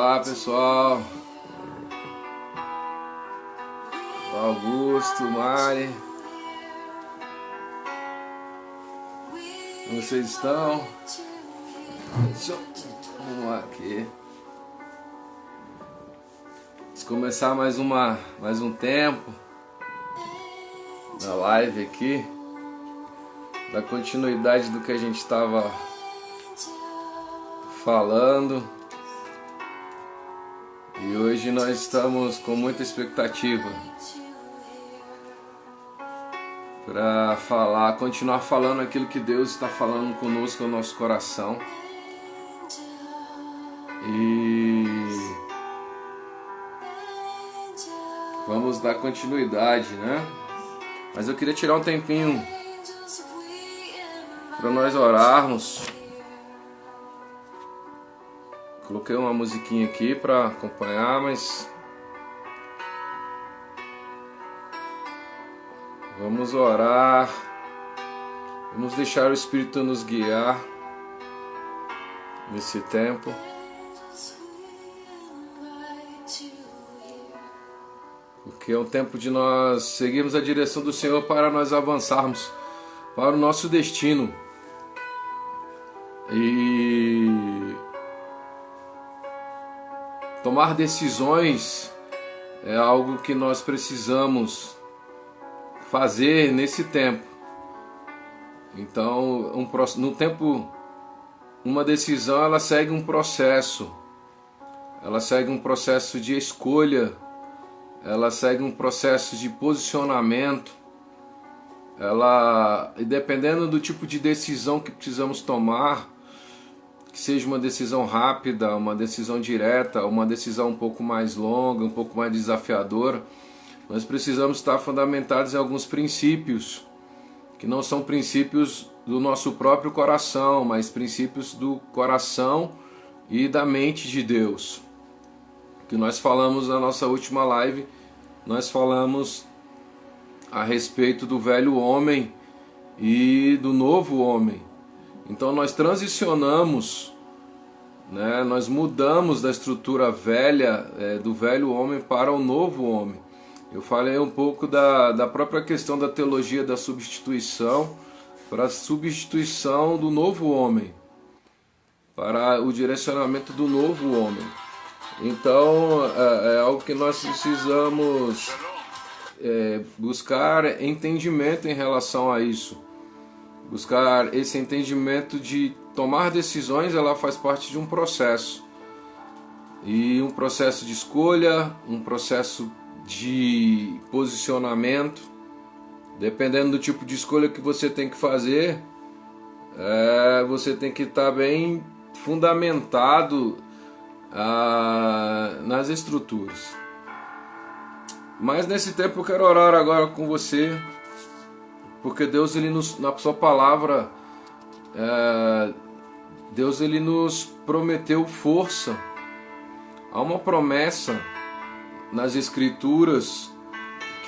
Olá pessoal, Augusto, Mari, como vocês estão? Deixa eu arrumar aqui. Vamos começar mais um tempo da live aqui, da continuidade do que a gente estava falando. E hoje nós estamos com muita expectativa para continuar falando aquilo que Deus está falando conosco no nosso coração. E vamos dar continuidade, né? Mas eu queria tirar um tempinho para nós orarmos. Coloquei uma musiquinha aqui para acompanhar, mas vamos orar, vamos deixar o Espírito nos guiar nesse tempo. Porque é um tempo de nós seguirmos a direção do Senhor para nós avançarmos para o nosso destino. E tomar decisões é algo que nós precisamos fazer nesse tempo. Então, no tempo, uma decisão ela segue um processo. Ela segue um processo de escolha. Ela segue um processo de posicionamento. E dependendo do tipo de decisão que precisamos tomar, que seja uma decisão rápida, uma decisão direta, uma decisão um pouco mais longa, um pouco mais desafiadora, nós precisamos estar fundamentados em alguns princípios, que não são princípios do nosso próprio coração, mas princípios do coração e da mente de Deus. Que nós falamos na nossa última live, nós falamos a respeito do velho homem e do novo homem. Então nós transicionamos, né? Nós mudamos da estrutura velha, do velho homem para o novo homem. Eu falei um pouco da própria questão da teologia da substituição, para a substituição do novo homem, para o direcionamento do novo homem. Então é algo que nós precisamos buscar entendimento em relação a isso. Buscar esse entendimento de tomar decisões, ela faz parte de um processo. E um processo de escolha, um processo de posicionamento. Dependendo do tipo de escolha que você tem que fazer, você tem que estar bem fundamentado nas estruturas. Mas nesse tempo eu quero orar agora com você, porque Deus, na sua palavra, Deus ele nos prometeu força. Há uma promessa nas Escrituras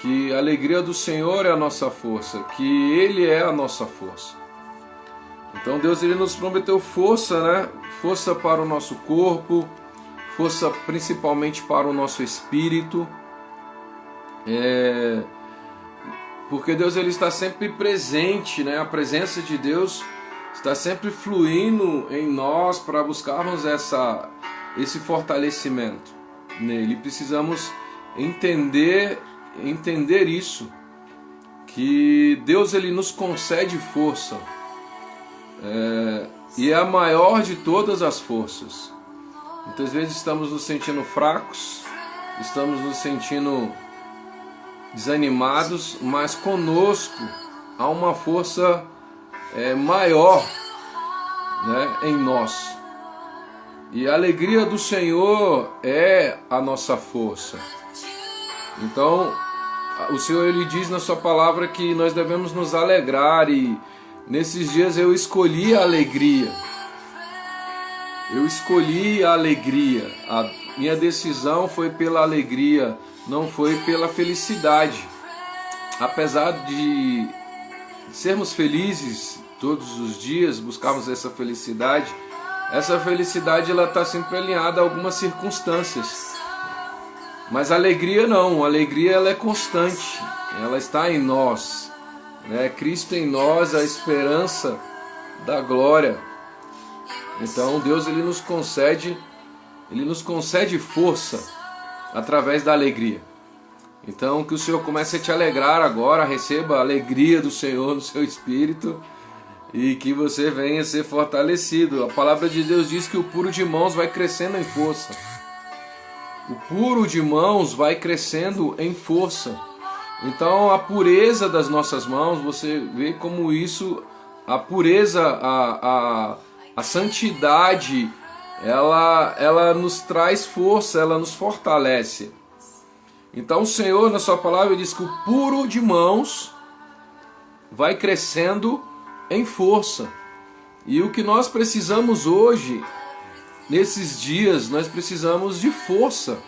que a alegria do Senhor é a nossa força, que Ele é a nossa força. Então Deus ele nos prometeu força, né? Força para o nosso corpo, força principalmente para o nosso espírito. Porque Deus ele está sempre presente, né? A presença de Deus está sempre fluindo em nós para buscarmos esse fortalecimento nele. Precisamos entender isso, que Deus ele nos concede força, e é a maior de todas as forças. Muitas vezes estamos nos sentindo fracos, estamos nos sentindo desanimados, mas conosco há uma força maior, né, em nós. E a alegria do Senhor é a nossa força. Então, o Senhor ele diz na sua palavra que nós devemos nos alegrar, e nesses dias eu escolhi a alegria. Eu escolhi a alegria. A minha decisão foi pela alegria, não foi pela felicidade. Apesar de sermos felizes todos os dias, buscarmos essa felicidade, essa felicidade ela está sempre alinhada a algumas circunstâncias. Mas a alegria não, a alegria ela é constante, ela está em nós, né? Cristo em nós, a esperança da glória. Então Deus ele nos concede força através da alegria. Então que o Senhor comece a te alegrar agora, receba a alegria do Senhor no seu espírito e que você venha ser fortalecido. A palavra de Deus diz que o puro de mãos vai crescendo em força. O puro de mãos vai crescendo em força. Então a pureza das nossas mãos, você vê como isso, a pureza, a santidade, ela nos traz força, ela nos fortalece. Então o Senhor na sua palavra diz que o puro de mãos vai crescendo em força. E o que nós precisamos hoje, nesses dias, nós precisamos de força.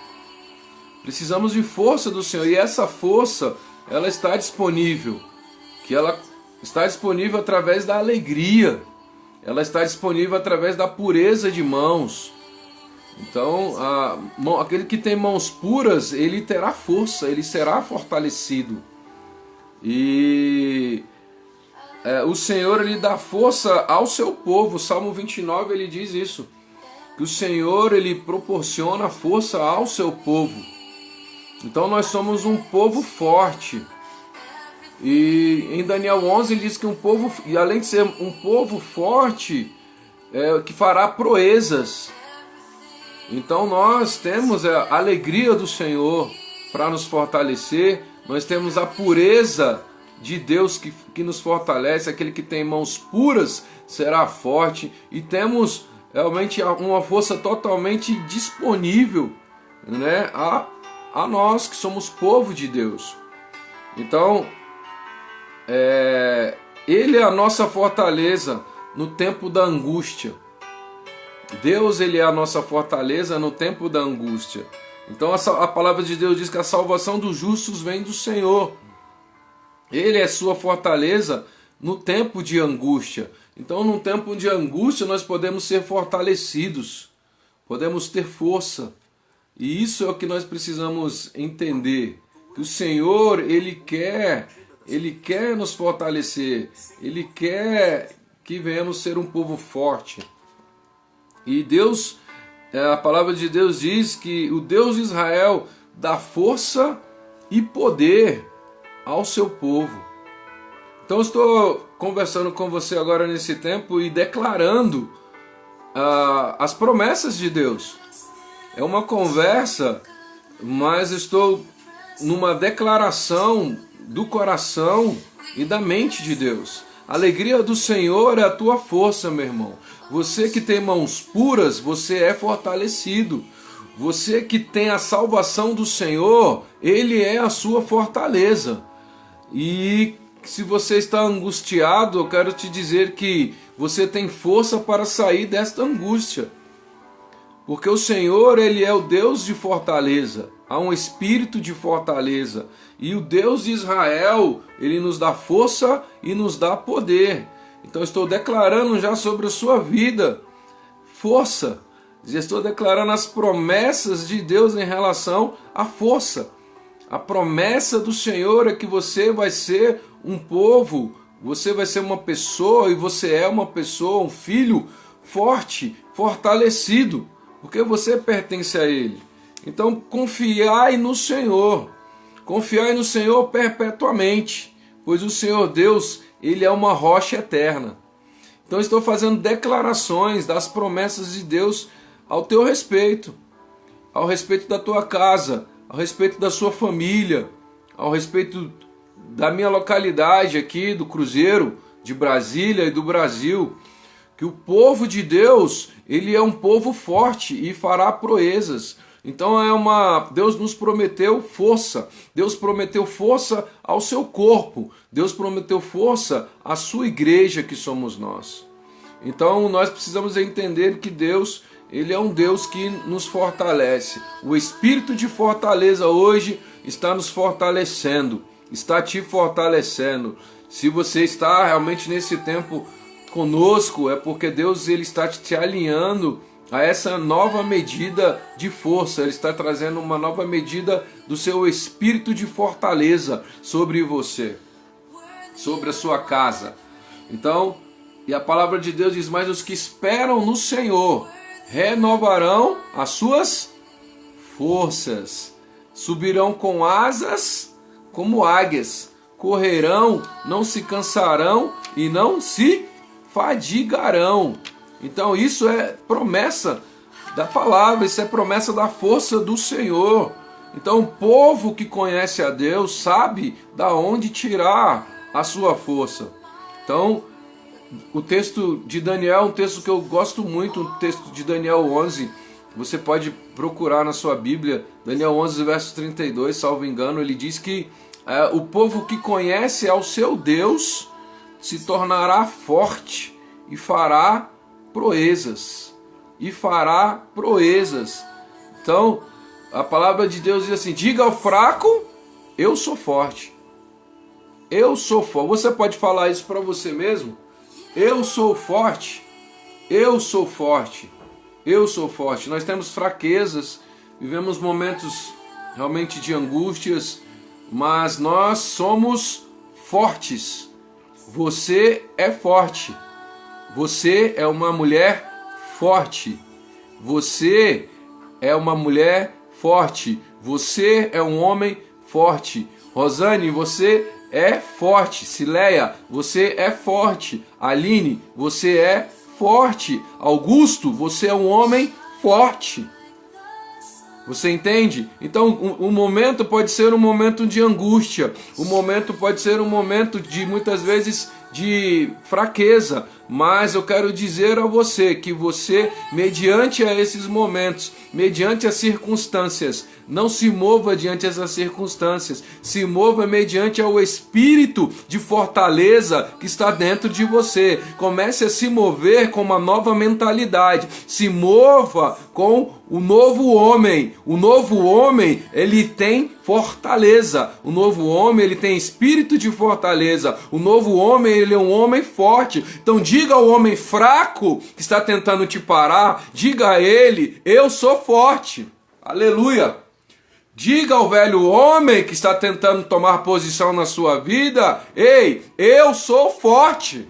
Precisamos de força do Senhor. E essa força, ela está disponível. Que ela está disponível através da alegria. Ela está disponível através da pureza de mãos. Então, aquele que tem mãos puras, ele terá força, ele será fortalecido. E o Senhor ele dá força ao seu povo. O Salmo 29 ele diz isso. Que o Senhor ele proporciona força ao seu povo. Então nós somos um povo forte. E em Daniel 11 ele diz que e além de ser um povo forte, que fará proezas. Então nós temos a alegria do Senhor para nos fortalecer, nós temos a pureza de Deus que nos fortalece, aquele que tem mãos puras será forte, e temos realmente uma força totalmente disponível, né, a nós que somos povo de Deus. Então, Ele é a nossa fortaleza no tempo da angústia. Deus ele é a nossa fortaleza no tempo da angústia. Então a palavra de Deus diz que a salvação dos justos vem do Senhor. Ele é sua fortaleza no tempo de angústia. Então no tempo de angústia nós podemos ser fortalecidos, podemos ter força. E isso é o que nós precisamos entender. Que o Senhor Ele quer nos fortalecer. Ele quer que venhamos ser um povo forte. E Deus, a palavra de Deus diz que o Deus de Israel dá força e poder ao seu povo. Então eu estou conversando com você agora nesse tempo e declarando as promessas de Deus. É uma conversa, mas estou numa declaração do coração e da mente de Deus. A alegria do Senhor é a tua força, meu irmão. Você que tem mãos puras, você é fortalecido. Você que tem a salvação do Senhor, Ele é a sua fortaleza. E se você está angustiado, eu quero te dizer que você tem força para sair desta angústia. Porque o Senhor, Ele é o Deus de fortaleza. Há um espírito de fortaleza. E o Deus de Israel, Ele nos dá força e nos dá poder. Então estou declarando já sobre a sua vida força. Já estou declarando as promessas de Deus em relação à força. A promessa do Senhor é que você vai ser um povo, você vai ser uma pessoa, e você é uma pessoa, um filho forte, fortalecido, porque você pertence a Ele. Então confiai no Senhor perpetuamente, pois o Senhor Deus, Ele é uma rocha eterna. Então estou fazendo declarações das promessas de Deus ao teu respeito, ao respeito da tua casa, ao respeito da sua família, ao respeito da minha localidade aqui, do Cruzeiro, de Brasília e do Brasil, que o povo de Deus, ele é um povo forte e fará proezas. Então Deus nos prometeu força, Deus prometeu força ao seu corpo, Deus prometeu força à sua igreja que somos nós. Então nós precisamos entender que Deus, Ele é um Deus que nos fortalece. O espírito de fortaleza hoje está nos fortalecendo, está te fortalecendo. Se você está realmente nesse tempo conosco, é porque Deus ele está te alinhando a essa nova medida de força. Ele está trazendo uma nova medida do seu espírito de fortaleza sobre você, sobre a sua casa. Então, e a palavra de Deus diz: mas os que esperam no Senhor renovarão as suas forças, subirão com asas como águias, correrão, não se cansarão e não se fadigarão. Então isso é promessa da palavra, isso é promessa da força do Senhor. Então o povo que conhece a Deus sabe da onde tirar a sua força. Então o texto de Daniel é um texto que eu gosto muito, um texto de Daniel 11. Você pode procurar na sua Bíblia, Daniel 11, verso 32, salvo engano, ele diz que o povo que conhece ao seu Deus se tornará forte e fará proezas. E fará proezas. Então, a palavra de Deus diz assim: diga ao fraco, eu sou forte. Eu sou forte. Você pode falar isso para você mesmo? Eu sou forte. Eu sou forte. Eu sou forte. Nós temos fraquezas, vivemos momentos realmente de angústias, mas nós somos fortes. Você é forte. Você é uma mulher forte. Você é uma mulher forte. Você é um homem forte. Rosane, você é forte. Sileia, você é forte. Aline, você é forte. Augusto, você é um homem forte. Você entende? Então o momento pode ser um momento de angústia, o momento pode ser um momento de muitas vezes de fraqueza, mas eu quero dizer a você que você, mediante a esses momentos, mediante as circunstâncias, não se mova diante dessas circunstâncias, se mova mediante ao espírito de fortaleza que está dentro de você. Comece a se mover com uma nova mentalidade, se mova com o novo homem. O novo homem, ele tem fortaleza. O novo homem, ele tem espírito de fortaleza. O novo homem, ele é um homem forte. Então diga ao homem fraco que está tentando te parar, diga a ele: eu sou forte. Aleluia. Diga ao velho homem que está tentando tomar posição na sua vida: ei, eu sou forte.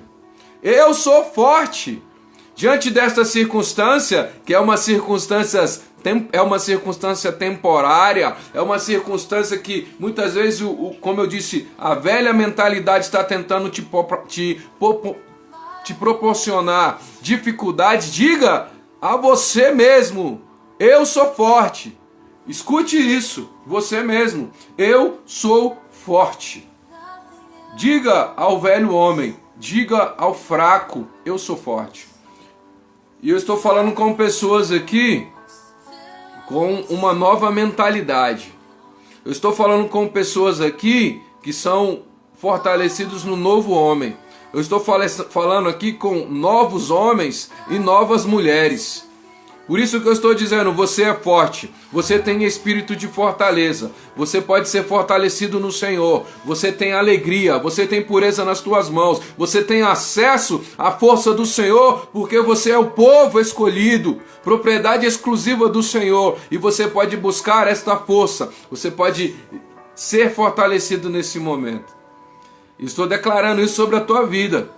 Eu sou forte. Diante desta circunstância, que é uma circunstância temporária, é uma circunstância que muitas vezes, como eu disse, a velha mentalidade está tentando te proporcionar dificuldade. Diga a você mesmo: eu sou forte. Escute isso, você mesmo: eu sou forte. Diga ao velho homem, diga ao fraco: eu sou forte. E eu estou falando com pessoas aqui com uma nova mentalidade. Eu estou falando com pessoas aqui que são fortalecidos no novo homem. Eu estou falando aqui com novos homens e novas mulheres. Por isso que eu estou dizendo: você é forte, você tem espírito de fortaleza, você pode ser fortalecido no Senhor, você tem alegria, você tem pureza nas tuas mãos, você tem acesso à força do Senhor, porque você é o povo escolhido, propriedade exclusiva do Senhor, e você pode buscar esta força, você pode ser fortalecido nesse momento. Estou declarando isso sobre a tua vida,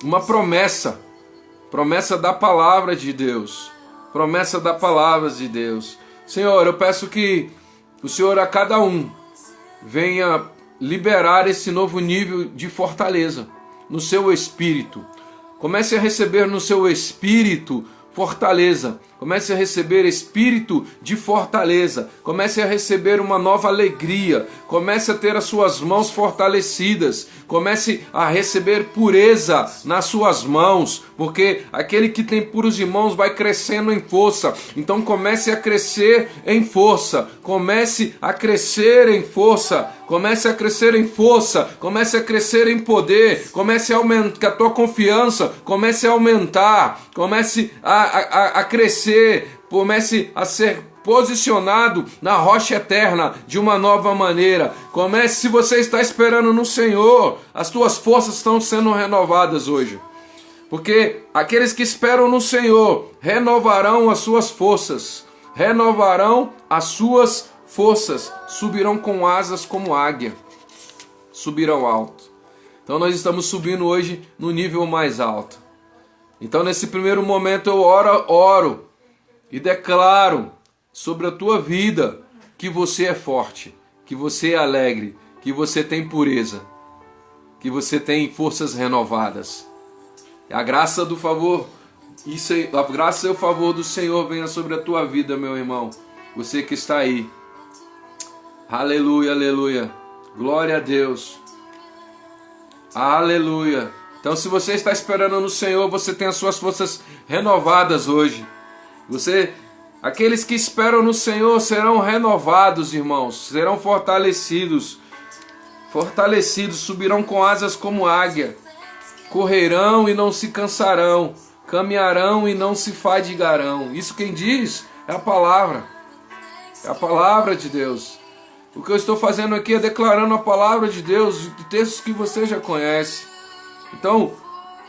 uma promessa da palavra de Deus. Promessa da palavra de Deus. Senhor, eu peço que o Senhor a cada um venha liberar esse novo nível de fortaleza no seu espírito. Comece a receber no seu espírito fortaleza. Comece a receber espírito de fortaleza. Comece a receber uma nova alegria. Comece a ter as suas mãos fortalecidas. Comece a receber pureza nas suas mãos, porque aquele que tem puros de mãos vai crescendo em força. Então comece a crescer em força. Comece a crescer em força. Comece a crescer em força. Comece a crescer em poder. Comece a aumentar, que a tua confiança comece a aumentar. Comece a crescer. Comece a ser posicionado na rocha eterna de uma nova maneira. Comece, se você está esperando no Senhor, as tuas forças estão sendo renovadas hoje. Porque aqueles que esperam no Senhor renovarão as suas forças, renovarão as suas forças, subirão com asas como águia, subirão alto. Então nós estamos subindo hoje no nível mais alto. Então nesse primeiro momento eu oro e declaro sobre a tua vida que você é forte, que você é alegre, que você tem pureza, que você tem forças renovadas. A graça do favor, a graça e o favor do Senhor venha sobre a tua vida, meu irmão. Você que está aí. Aleluia, aleluia. Glória a Deus. Aleluia. Então, se você está esperando no Senhor, você tem as suas forças renovadas hoje. Aqueles que esperam no Senhor serão renovados, irmãos. Serão fortalecidos. Fortalecidos, subirão com asas como águia. Correrão e não se cansarão, caminharão e não se fadigarão. Isso quem diz é a palavra de Deus. O que eu estou fazendo aqui é declarando a palavra de Deus, de textos que você já conhece. Então,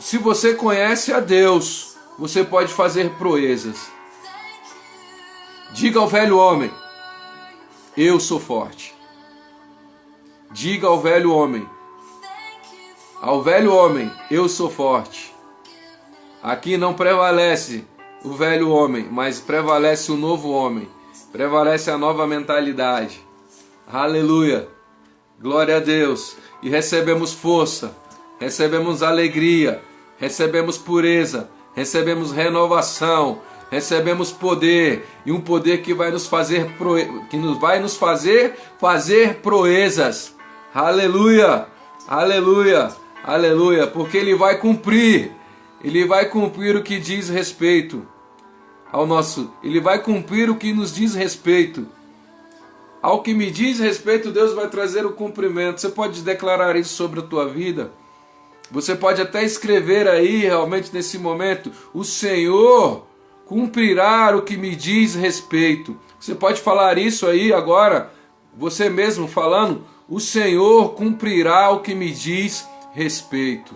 se você conhece a Deus, você pode fazer proezas. Diga ao velho homem, eu sou forte. Diga ao velho homem, eu sou forte. Aqui não prevalece o velho homem, mas prevalece o novo homem. Prevalece a nova mentalidade. Aleluia. Glória a Deus. E recebemos força, recebemos alegria, recebemos pureza, recebemos renovação, recebemos poder. E um poder que vai nos fazer fazer proezas. Aleluia. Aleluia. Aleluia, porque Ele vai cumprir o que diz respeito ao nosso, Ele vai cumprir o que nos diz respeito. Ao que me diz respeito, Deus vai trazer o cumprimento. Você pode declarar isso sobre a tua vida? Você pode até escrever aí, realmente nesse momento, o Senhor cumprirá o que me diz respeito. Você pode falar isso aí agora, você mesmo falando, o Senhor cumprirá o que me diz respeito.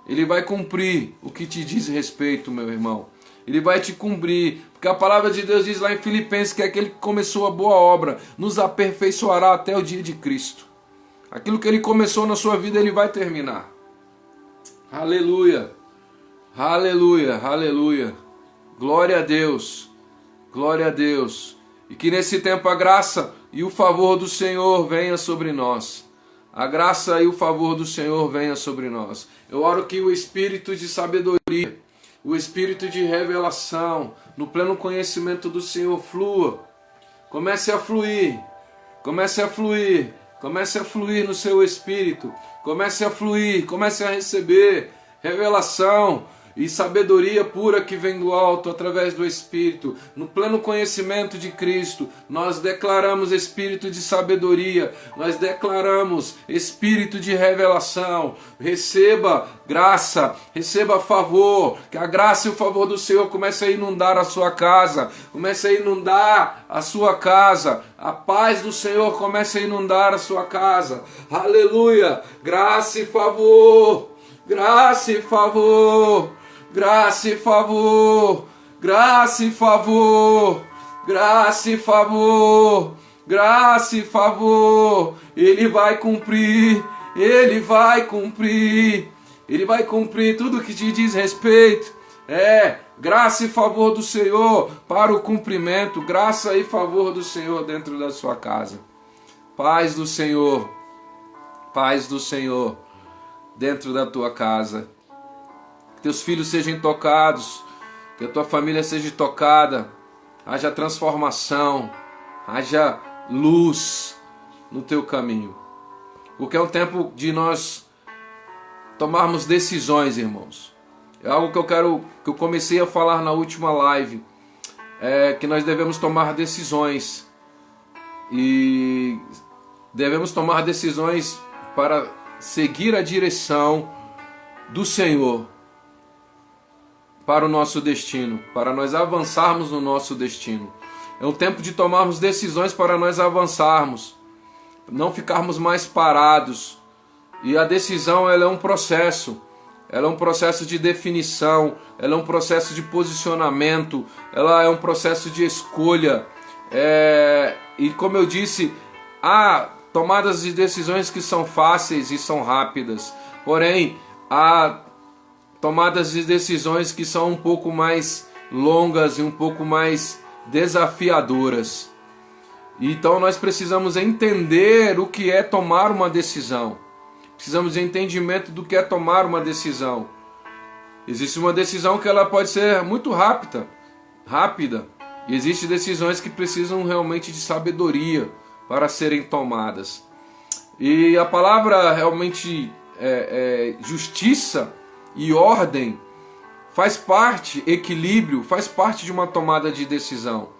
Ele vai cumprir o que te diz respeito, meu irmão. Ele vai te cumprir, porque a palavra de Deus diz lá em Filipenses que aquele que começou a boa obra nos aperfeiçoará até o dia de Cristo. Aquilo que Ele começou na sua vida, Ele vai terminar. Aleluia, aleluia, aleluia. Glória a Deus, glória a Deus. E que nesse tempo a graça e o favor do Senhor venha sobre nós. A graça e o favor do Senhor venha sobre nós. Eu oro que o espírito de sabedoria, o espírito de revelação, no pleno conhecimento do Senhor flua. Comece a fluir, comece a fluir, comece a fluir no seu espírito. Comece a fluir, comece a receber revelação e sabedoria pura que vem do alto através do Espírito. No pleno conhecimento de Cristo, nós declaramos espírito de sabedoria, nós declaramos espírito de revelação. Receba graça, receba favor, que a graça e o favor do Senhor comece a inundar a sua casa, comece a inundar a sua casa. A paz do Senhor comece a inundar a sua casa. Aleluia! Graça e favor, graça e favor. Graça e favor, graça e favor, graça e favor, graça e favor. Ele vai cumprir, Ele vai cumprir, Ele vai cumprir tudo que te diz respeito. Graça e favor do Senhor para o cumprimento, graça e favor do Senhor dentro da sua casa. Paz do Senhor dentro da tua casa. Teus filhos sejam tocados, que a tua família seja tocada, haja transformação, haja luz no teu caminho. Porque é um tempo de nós tomarmos decisões, irmãos. É algo que eu comecei a falar na última live, que nós devemos tomar decisões. E devemos tomar decisões para seguir a direção do Senhor para o nosso destino, para nós avançarmos no nosso destino. É um tempo de tomarmos decisões para nós avançarmos, não ficarmos mais parados. E a decisão, ela é um processo, ela é um processo de definição, ela é um processo de posicionamento, ela é um processo de escolha. E como eu disse, há tomadas de decisões que são fáceis e são rápidas, porém há tomadas de decisões que são um pouco mais longas e um pouco mais desafiadoras. Então nós precisamos entender o que é tomar uma decisão. Precisamos de entendimento do que é tomar uma decisão. Existe uma decisão que ela pode ser muito rápida. E existem decisões que precisam realmente de sabedoria para serem tomadas. E a palavra realmente justiça e ordem faz parte, equilíbrio, faz parte de uma tomada de decisão.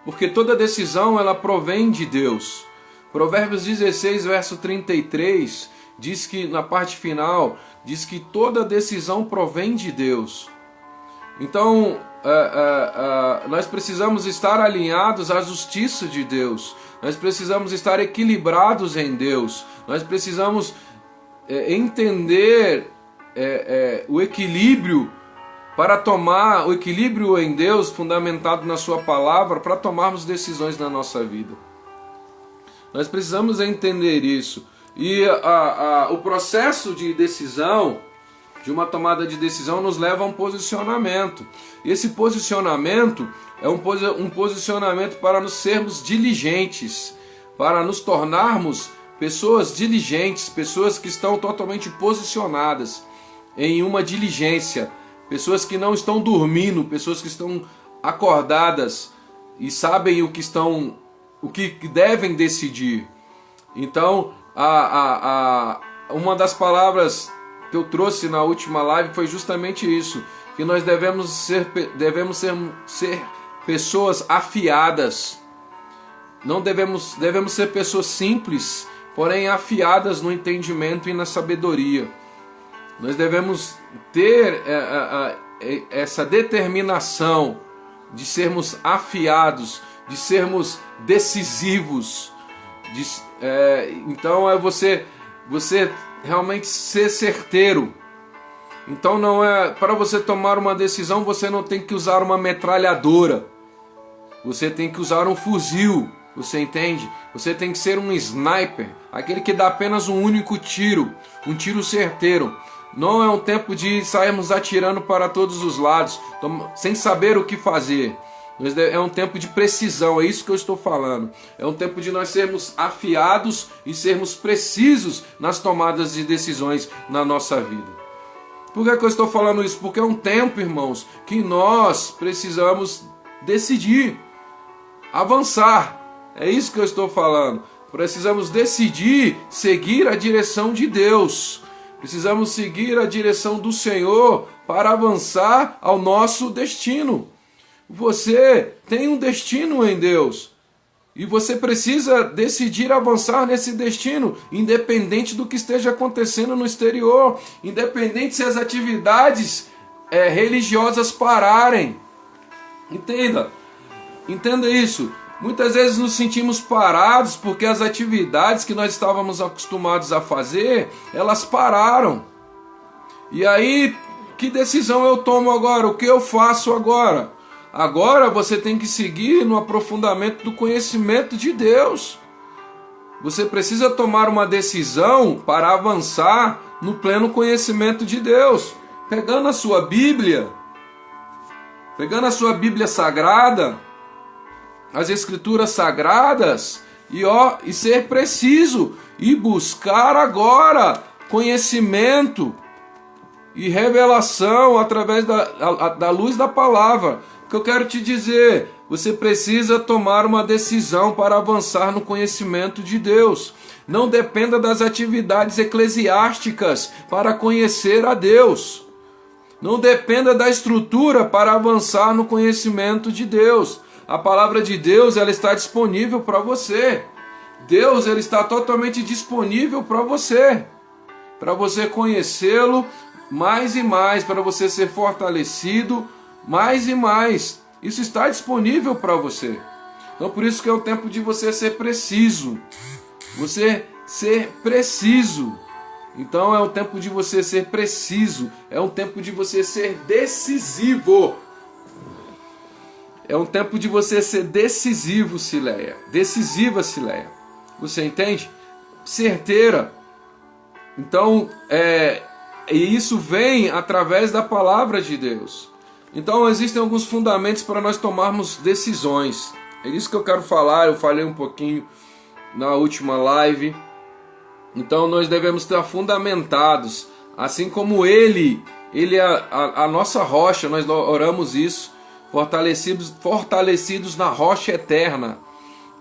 Porque toda decisão ela provém de Deus. Provérbios 16, verso 33, diz que na parte final, diz que toda decisão provém de Deus. Então, nós precisamos estar alinhados à justiça de Deus. Nós precisamos estar equilibrados em Deus. Nós precisamos entender o equilíbrio para tomar, o equilíbrio em Deus, fundamentado na sua palavra, para tomarmos decisões na nossa vida. Nós precisamos entender isso. E o processo de decisão, de uma tomada de decisão, nos leva a um posicionamento. E esse posicionamento é um posicionamento para nos sermos diligentes, para nos tornarmos pessoas diligentes, pessoas que estão totalmente posicionadas em uma diligência, pessoas que não estão dormindo, pessoas que estão acordadas e sabem o que devem decidir. Então, uma das palavras que eu trouxe na última live foi justamente isso, que nós devemos ser pessoas afiadas. Não devemos ser pessoas simples, porém afiadas no entendimento e na sabedoria. Nós devemos ter essa determinação de sermos afiados, de sermos decisivos. Então é você realmente ser certeiro. Então não é para você tomar uma decisão, você não tem que usar uma metralhadora. Você tem que usar um fuzil, você entende? Você tem que ser um sniper, aquele que dá apenas um único tiro, um tiro certeiro. Não é um tempo de sairmos atirando para todos os lados, sem saber o que fazer. É um tempo de precisão, é isso que eu estou falando. É um tempo de nós sermos afiados e sermos precisos nas tomadas de decisões na nossa vida. Por que eu estou falando isso? Porque é um tempo, irmãos, que nós precisamos decidir, avançar. É isso que eu estou falando. Precisamos decidir seguir a direção de Deus. Precisamos seguir a direção do Senhor para avançar ao nosso destino. Você tem um destino em Deus e você precisa decidir avançar nesse destino, independente do que esteja acontecendo no exterior, independente se as atividades religiosas pararem. Entenda isso. Muitas vezes nos sentimos parados porque as atividades que nós estávamos acostumados a fazer, elas pararam. E aí, que decisão eu tomo agora? O que eu faço agora? Agora você tem que seguir no aprofundamento do conhecimento de Deus. Você precisa tomar uma decisão para avançar no pleno conhecimento de Deus. Pegando a sua Bíblia sagrada, as Escrituras sagradas, e ser preciso, e buscar agora conhecimento e revelação através da luz da palavra. O que eu quero te dizer, você precisa tomar uma decisão para avançar no conhecimento de Deus. Não dependa das atividades eclesiásticas para conhecer a Deus. Não dependa da estrutura para avançar no conhecimento de Deus. A palavra de Deus, ela está disponível para você. Deus, ele está totalmente disponível para você conhecê-lo mais e mais, para você ser fortalecido mais e mais. Isso está disponível para você. Então por isso que é o tempo de você ser preciso. Você ser preciso. Então é um tempo de você ser preciso, é um tempo de você ser decisivo. É um tempo de você ser decisivo, Cileia. Decisiva, Cileia. Você entende? Certeira. Então, e isso vem através da palavra de Deus. Então, existem alguns fundamentos para nós tomarmos decisões. É isso que eu quero falar. Eu falei um pouquinho na última live. Então, nós devemos estar fundamentados. Assim como Ele é a nossa rocha. Nós oramos isso. Fortalecidos na rocha eterna.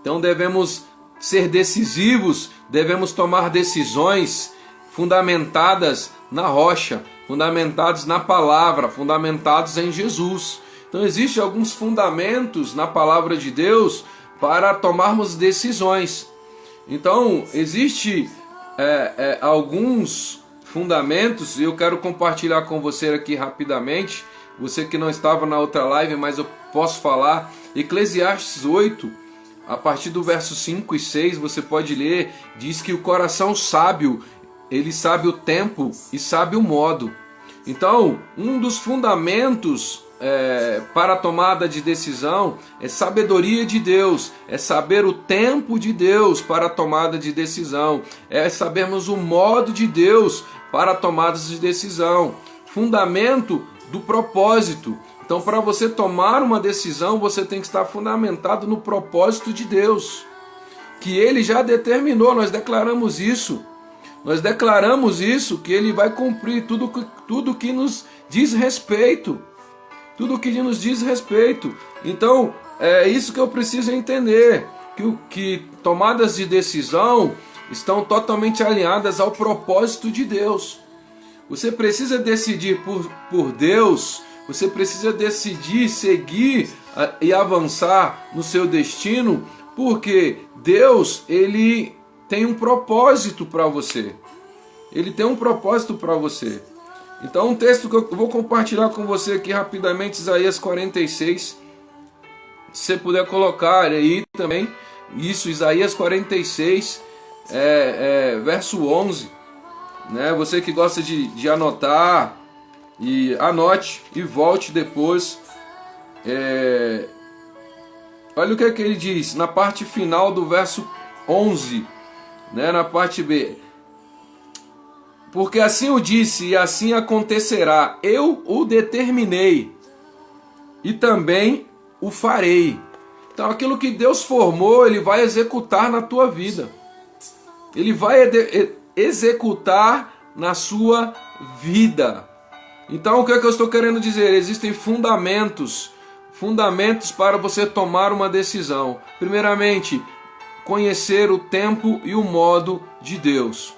Então, devemos ser decisivos. Devemos tomar decisões fundamentadas na rocha, fundamentados na palavra, fundamentados em Jesus. Então existem alguns fundamentos na palavra de Deus para tomarmos decisões. Então existe alguns fundamentos e eu quero compartilhar com você aqui rapidamente. Você que não estava na outra live, mas eu posso falar. Eclesiastes 8, a partir do verso 5 e 6, você pode ler, diz que o coração sábio, ele sabe o tempo e sabe o modo. Então, um dos fundamentos para a tomada de decisão é sabedoria de Deus, é saber o tempo de Deus para a tomada de decisão, é sabermos o modo de Deus para tomadas de decisão. Fundamento do propósito. Então, para você tomar uma decisão, você tem que estar fundamentado no propósito de Deus, que Ele já determinou. Nós declaramos isso. Nós declaramos isso, que Ele vai cumprir tudo que nos diz respeito. Tudo que nos diz respeito. Então, é isso que eu preciso entender. Que tomadas de decisão estão totalmente alinhadas ao propósito de Deus. Você precisa decidir por Deus. Você precisa decidir seguir e avançar no seu destino. Porque Deus, Ele tem um propósito para você. Ele tem um propósito para você. Então um texto que eu vou compartilhar com você aqui rapidamente, Isaías 46. Se você puder colocar aí também, isso, Isaías 46, verso 11. Né? Você que gosta de anotar, e anote e volte depois. Olha o que ele diz na parte final do verso 11. Né, na parte B. Porque assim o disse e assim acontecerá. Eu o determinei e também o farei. Então aquilo que Deus formou, Ele vai executar na tua vida. Ele vai executar na sua vida. Então o que é que eu estou querendo dizer? Existem fundamentos para você tomar uma decisão. Primeiramente, conhecer o tempo e o modo de Deus.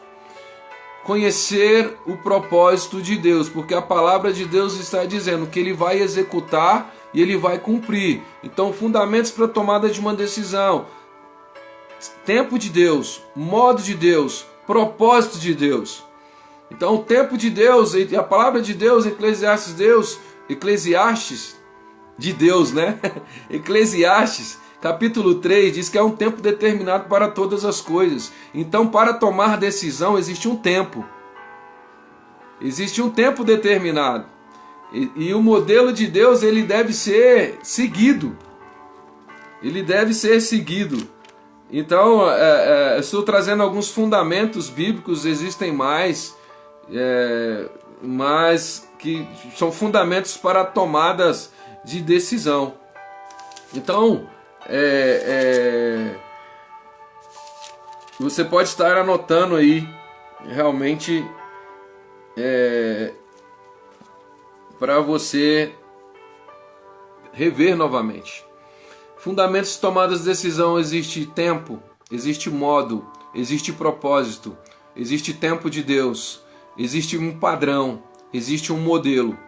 Conhecer o propósito de Deus, porque a palavra de Deus está dizendo que Ele vai executar e Ele vai cumprir. Então, fundamentos para a tomada de uma decisão. Tempo de Deus, modo de Deus, propósito de Deus. Então, o tempo de Deus e a palavra de Deus, Eclesiastes de Deus, né? Eclesiastes capítulo 3 diz que é um tempo determinado para todas as coisas. Então, para tomar decisão, existe um tempo. Existe um tempo determinado. E o modelo de Deus, ele deve ser seguido. Ele deve ser seguido. Então, estou trazendo alguns fundamentos bíblicos, existem mais, mas que são fundamentos para tomadas de decisão. Então, você pode estar anotando aí realmente para você rever novamente. Fundamentos de tomadas de decisão: existe tempo, existe modo, existe propósito, existe tempo de Deus, existe um padrão, existe um modelo,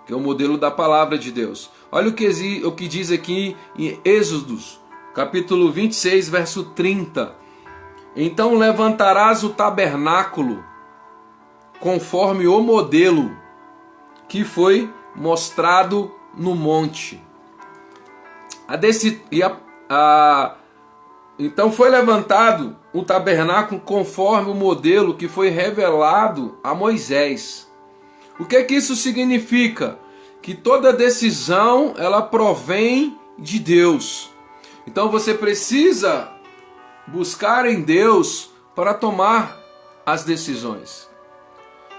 que é o modelo da palavra de Deus. Olha o que diz aqui em Êxodos, capítulo 26, verso 30. Então levantarás o tabernáculo conforme o modelo que foi mostrado no monte. Então foi levantado um tabernáculo conforme o modelo que foi revelado a Moisés. O que é que isso significa? Que toda decisão ela provém de Deus. Então você precisa buscar em Deus para tomar as decisões.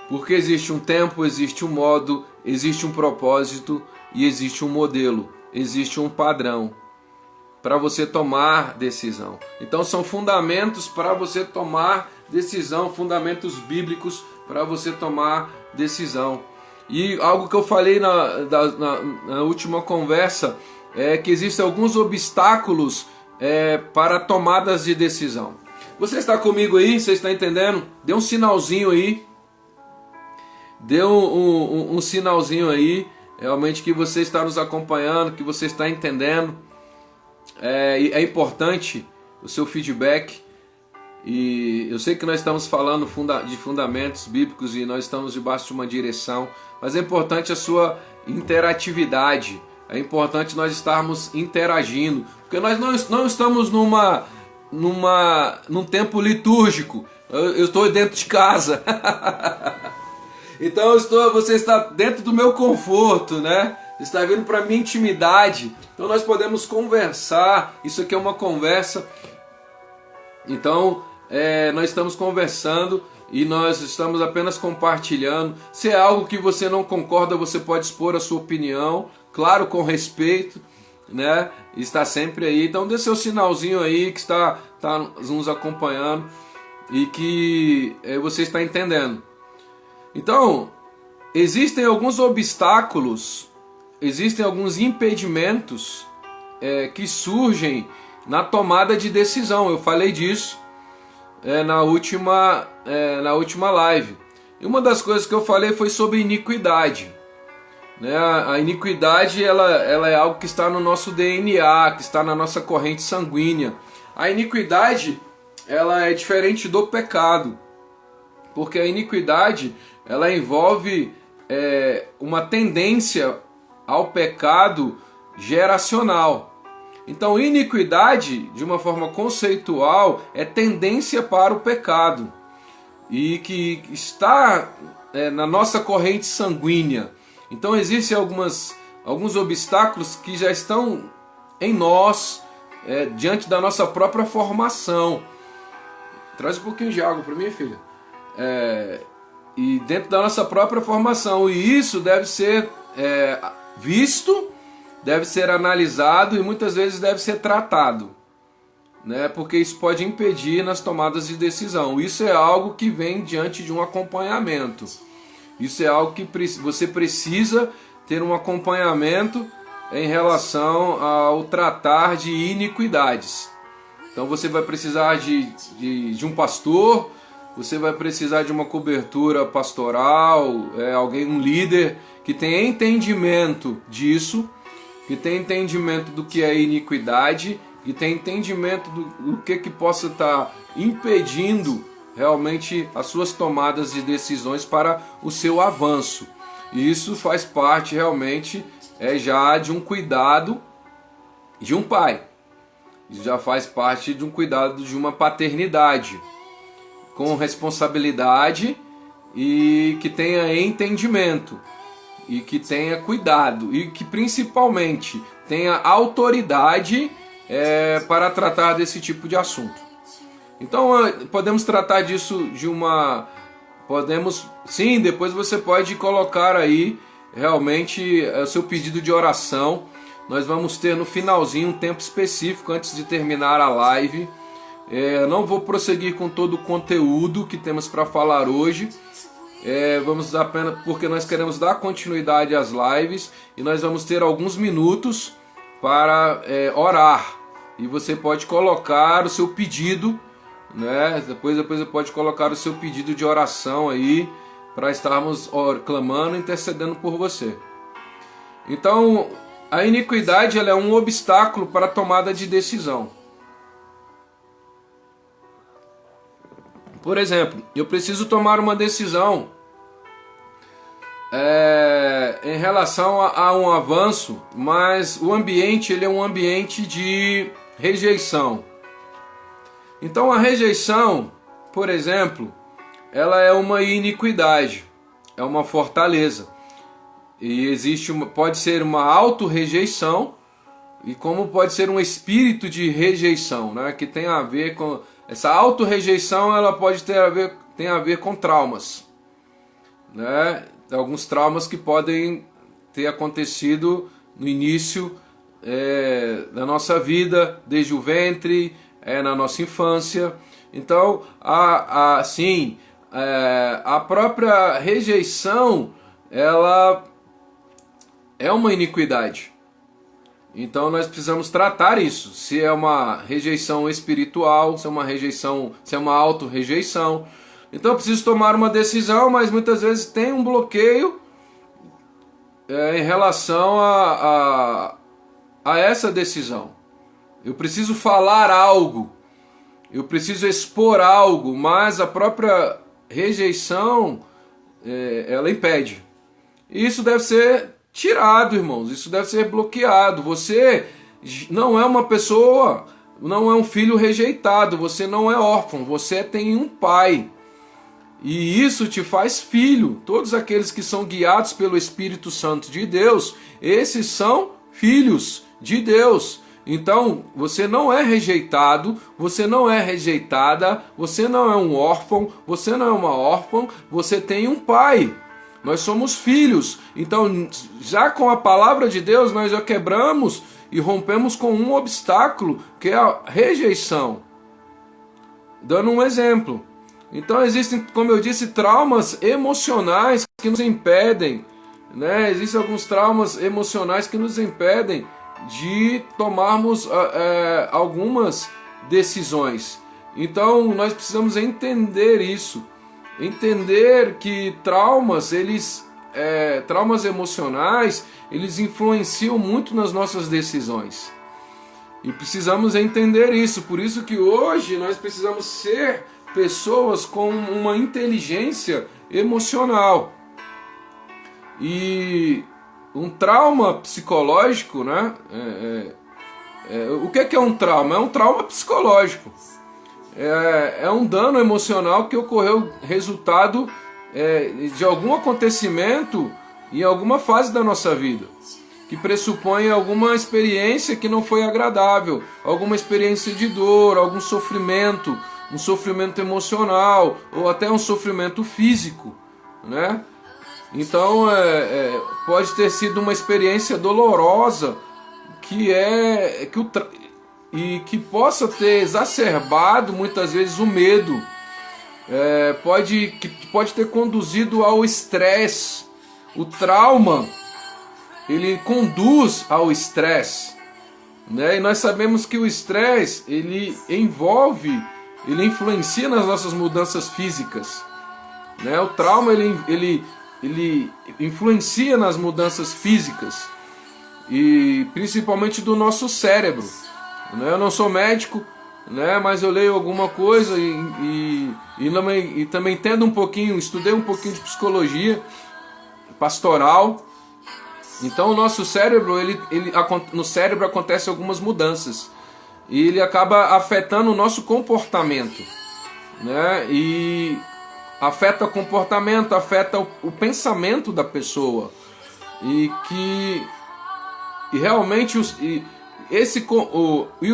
Porque existe um tempo, existe um modo, existe um propósito e existe um modelo, existe um padrão para você tomar decisão. Então são fundamentos para você tomar decisão, fundamentos bíblicos para você tomar decisão. E algo que eu falei na última conversa é que existem alguns obstáculos para tomadas de decisão. Você está comigo aí? Você está entendendo? Dê um sinalzinho aí. Dê um sinalzinho aí, realmente que você está nos acompanhando, que você está entendendo. É importante o seu feedback. E eu sei que nós estamos falando de fundamentos bíblicos e nós estamos debaixo de uma direção, mas é importante a sua interatividade. É importante nós estarmos interagindo, porque nós não estamos num tempo litúrgico. Eu estou dentro de casa. Então você está dentro do meu conforto, né? Você está vindo para a minha intimidade. Então nós podemos conversar. Isso aqui é uma conversa. Então nós estamos conversando e nós estamos apenas compartilhando. Se é algo que você não concorda, você pode expor a sua opinião, claro, com respeito, né? Está sempre aí. Então dê seu sinalzinho aí que está nos acompanhando e que você está entendendo. Então, existem alguns obstáculos, existem alguns impedimentos que surgem na tomada de decisão. Eu falei disso na última live. E uma das coisas que eu falei foi sobre iniquidade. Né? A iniquidade ela é algo que está no nosso DNA, que está na nossa corrente sanguínea. A iniquidade ela é diferente do pecado, porque a iniquidade ela envolve uma tendência ao pecado geracional. Então, iniquidade, de uma forma conceitual, é tendência para o pecado e que está na nossa corrente sanguínea. Então, existem alguns obstáculos que já estão em nós, diante da nossa própria formação. Traz um pouquinho de água para mim, filha. E dentro da nossa própria formação, e isso deve ser visto, deve ser analisado e muitas vezes deve ser tratado, né? Porque isso pode impedir nas tomadas de decisão. Isso é algo que vem diante de um acompanhamento. Isso é algo que você precisa ter um acompanhamento em relação ao tratar de iniquidades. Então você vai precisar de um pastor. Você vai precisar de uma cobertura pastoral, um líder que tenha entendimento disso, que tenha entendimento do que é iniquidade, que tenha entendimento do que possa estar impedindo realmente as suas tomadas de decisões para o seu avanço. E isso faz parte realmente já de um cuidado de um pai. Isso já faz parte de um cuidado de uma paternidade, com responsabilidade e que tenha entendimento e que tenha cuidado e que principalmente tenha autoridade para tratar desse tipo de assunto. Então podemos tratar disso sim, depois você pode colocar aí realmente o seu pedido de oração. Nós vamos ter no finalzinho um tempo específico antes de terminar a live. Não vou prosseguir com todo o conteúdo que temos para falar hoje. Vamos apenas porque nós queremos dar continuidade às lives e nós vamos ter alguns minutos para orar. E você pode colocar o seu pedido, né? Depois você pode colocar o seu pedido de oração aí para estarmos clamando, intercedendo por você. Então, a iniquidade ela é um obstáculo para a tomada de decisão. Por exemplo, eu preciso tomar uma decisão em relação a um avanço, mas o ambiente ele é um ambiente de rejeição. Então a rejeição, por exemplo, ela é uma iniquidade, é uma fortaleza. E existe pode ser uma auto-rejeição, e como pode ser um espírito de rejeição, né? Que tem a ver com essa auto-rejeição, ela pode tem a ver com traumas, né? Alguns traumas que podem ter acontecido no início da nossa vida, desde o ventre, na nossa infância. Então, assim, a própria rejeição, ela é uma iniquidade. Então nós precisamos tratar isso. Se é uma rejeição espiritual, se é uma rejeição, se é uma auto-rejeição. Então eu preciso tomar uma decisão, mas muitas vezes tem um bloqueio em relação a essa decisão. Eu preciso falar algo, eu preciso expor algo, mas a própria rejeição, ela impede. E isso deve ser tirado, irmãos, isso deve ser bloqueado. Você não é uma pessoa, não é um filho rejeitado, você não é órfão, você tem um pai. E isso te faz filho. Todos aqueles que são guiados pelo Espírito Santo de Deus, esses são filhos de Deus. Então, você não é rejeitado, você não é rejeitada, você não é um órfão, você não é uma órfã, você tem um pai. Nós somos filhos. Então, já com a palavra de Deus, nós já quebramos e rompemos com um obstáculo, que é a rejeição. Dando um exemplo. Então, existem, como eu disse, traumas emocionais que nos impedem, né? Existem alguns traumas emocionais que nos impedem de tomarmos algumas decisões. Então, nós precisamos entender isso. Entender que traumas emocionais, eles influenciam muito nas nossas decisões. E precisamos entender isso. Por isso que hoje nós precisamos ser pessoas com uma inteligência emocional. E um trauma psicológico, né? O que é um trauma? É um trauma psicológico. É um dano emocional que ocorreu resultado de algum acontecimento em alguma fase da nossa vida, que pressupõe alguma experiência que não foi agradável, alguma experiência de dor, algum sofrimento, um sofrimento emocional ou até um sofrimento físico, né? Então pode ter sido uma experiência dolorosa e que possa ter exacerbado muitas vezes o medo, pode ter conduzido ao estresse. O trauma, ele conduz ao estresse, né? E nós sabemos que o estresse, ele influencia nas nossas mudanças físicas, né? O trauma, ele influencia nas mudanças físicas, e principalmente do nosso cérebro. Eu não sou médico, né, mas eu leio alguma coisa e também entendo um pouquinho, estudei um pouquinho de psicologia pastoral. Então o nosso cérebro, no cérebro acontecem algumas mudanças e ele acaba afetando o nosso comportamento, né? E afeta o comportamento, afeta o pensamento da pessoa, e realmente o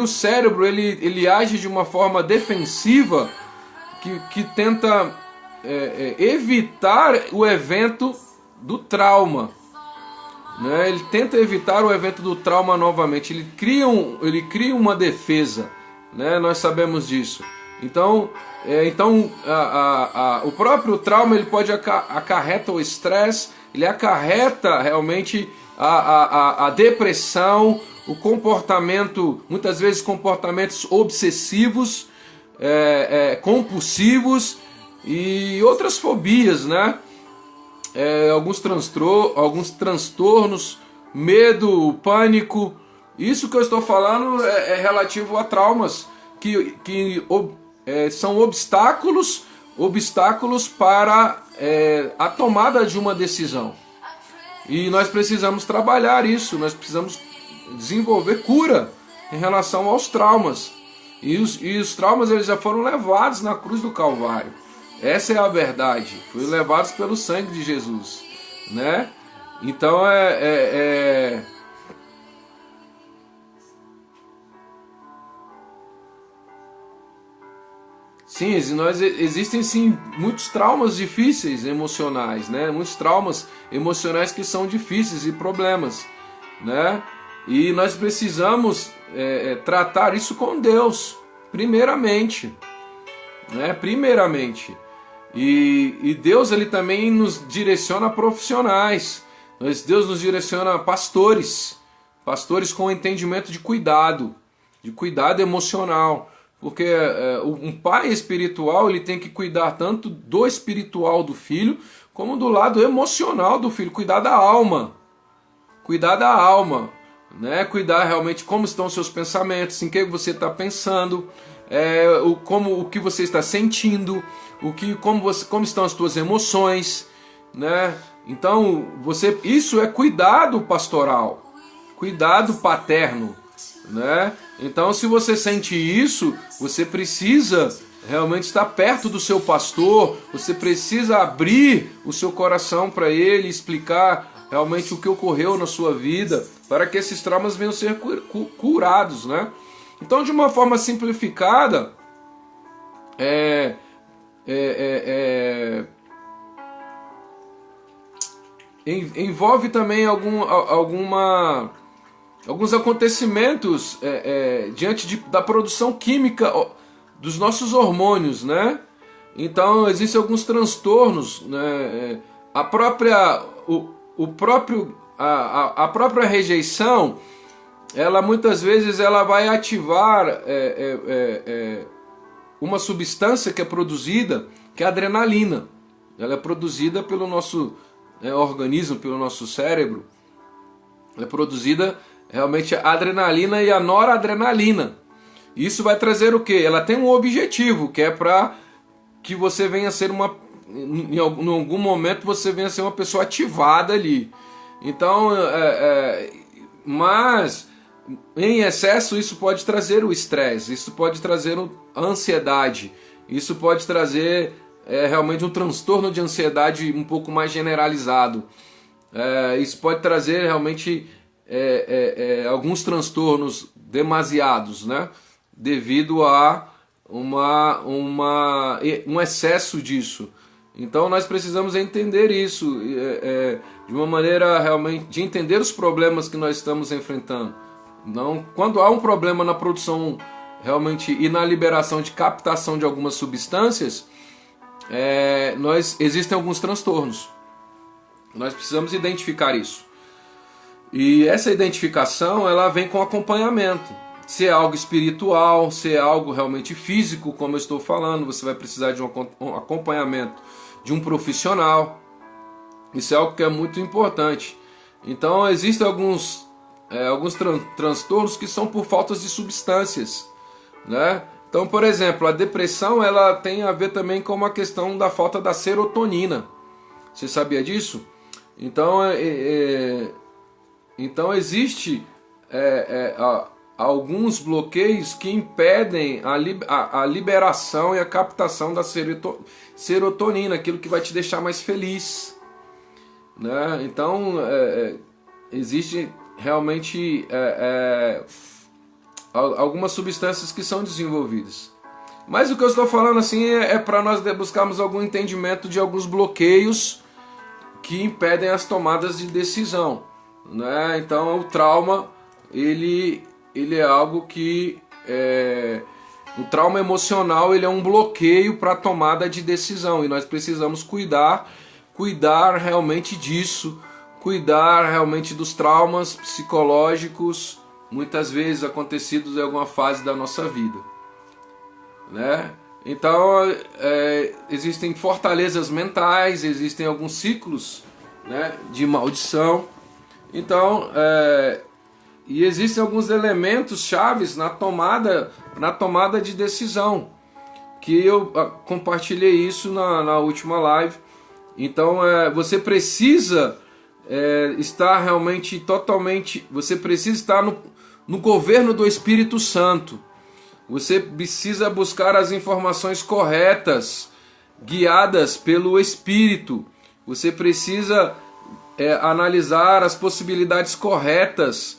cérebro ele age de uma forma defensiva que tenta evitar o evento do trauma, né? Ele tenta evitar o evento do trauma novamente. Ele cria uma defesa, né? Nós sabemos disso. Então o próprio trauma ele pode acarreta o estresse, ele acarreta realmente a depressão, o comportamento, muitas vezes comportamentos obsessivos, compulsivos e outras fobias, né? Alguns transtornos, medo, pânico. Isso que eu estou falando é relativo a traumas que são obstáculos para a tomada de uma decisão. E nós precisamos trabalhar isso, nós precisamos desenvolver cura em relação aos traumas. E os traumas eles já foram levados na cruz do Calvário. Essa é a verdade. Foram levados pelo sangue de Jesus, né? Então sim, existem sim muitos traumas difíceis emocionais, né? Muitos traumas emocionais que são difíceis e problemas, né? E nós precisamos tratar isso com Deus, primeiramente, né? Primeiramente. E Deus ele também nos direciona a profissionais. Deus nos direciona a pastores com entendimento de cuidado emocional. Porque um pai espiritual ele tem que cuidar tanto do espiritual do filho, como do lado emocional do filho, cuidar da alma, né? Cuidar realmente como estão os seus pensamentos, em que você está pensando, o que você está sentindo, como estão as suas emoções, né? Então isso é cuidado pastoral, cuidado paterno, né? Então, se você sente isso, você precisa realmente estar perto do seu pastor, você precisa abrir o seu coração para ele, explicar realmente o que ocorreu na sua vida, para que esses traumas venham a ser curados, né? Então, de uma forma simplificada, envolve também alguns acontecimentos diante da produção química dos nossos hormônios, né? Então existem alguns transtornos, né? A própria rejeição, ela muitas vezes ela vai ativar uma substância que é produzida, que é a adrenalina. Ela é produzida pelo nosso organismo, pelo nosso cérebro. Ela é produzida realmente a adrenalina e a noradrenalina. Isso vai trazer o quê? Ela tem um objetivo, que é para que você venha a ser em algum momento você venha a ser uma pessoa ativada ali. Então, mas em excesso isso pode trazer o estresse, isso pode trazer a ansiedade, isso pode trazer realmente um transtorno de ansiedade um pouco mais generalizado. Isso pode trazer realmente alguns transtornos demasiados, né? Devido a um excesso disso. Então nós precisamos entender isso de uma maneira realmente de entender os problemas que nós estamos enfrentando. Não, quando há um problema na produção realmente e na liberação de captação de algumas substâncias, existem alguns transtornos. Nós precisamos identificar isso. E essa identificação ela vem com acompanhamento. Se é algo espiritual, se é algo realmente físico, como eu estou falando, você vai precisar de um acompanhamento de um profissional. Isso é algo que é muito importante. Então existem alguns transtornos que são por faltas de substâncias, né? Então, por exemplo, a depressão ela tem a ver também com uma questão da falta da serotonina. Você sabia disso? Então existe alguns bloqueios que impedem a liberação e a captação da serotonina, aquilo que vai te deixar mais feliz, né? Então existe realmente algumas substâncias que são desenvolvidas. Mas o que eu estou falando assim é para nós buscarmos algum entendimento de alguns bloqueios que impedem as tomadas de decisão, né? Então o trauma ele é algo que o trauma emocional ele é um bloqueio para a tomada de decisão e nós precisamos cuidar realmente disso, cuidar realmente dos traumas psicológicos muitas vezes acontecidos em alguma fase da nossa vida, né? Então existem fortalezas mentais, existem alguns ciclos, né, de maldição. Então e existem alguns elementos chaves na tomada de decisão, que eu compartilhei isso na última live. Então você precisa estar realmente totalmente, você precisa estar no governo do Espírito Santo. Você precisa buscar as informações corretas, guiadas pelo Espírito. Você precisa analisar as possibilidades corretas,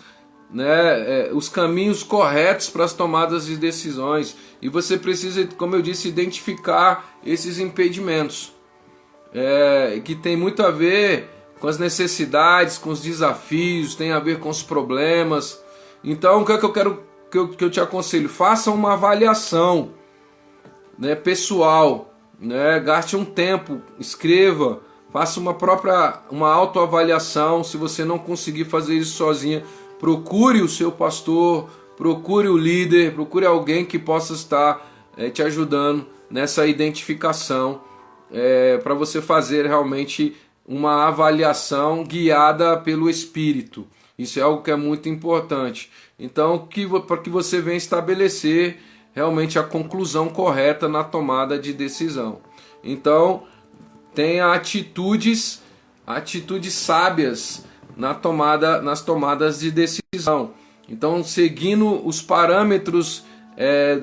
né, os caminhos corretos para as tomadas de decisões. E você precisa, como eu disse, identificar esses impedimentos, que tem muito a ver com as necessidades, com os desafios, tem a ver com os problemas. Então, o que é que eu quero que eu te aconselho? Faça uma avaliação, né, pessoal, né? Gaste um tempo, escreva, faça uma autoavaliação. Se você não conseguir fazer isso sozinha, procure o seu pastor, procure o líder, procure alguém que possa estar te ajudando nessa identificação, para você fazer realmente uma avaliação guiada pelo Espírito. Isso é algo que é muito importante. Então, para que você venha estabelecer realmente a conclusão correta na tomada de decisão. Então, tenha atitudes sábias nas tomadas de decisão. Então, seguindo os parâmetros,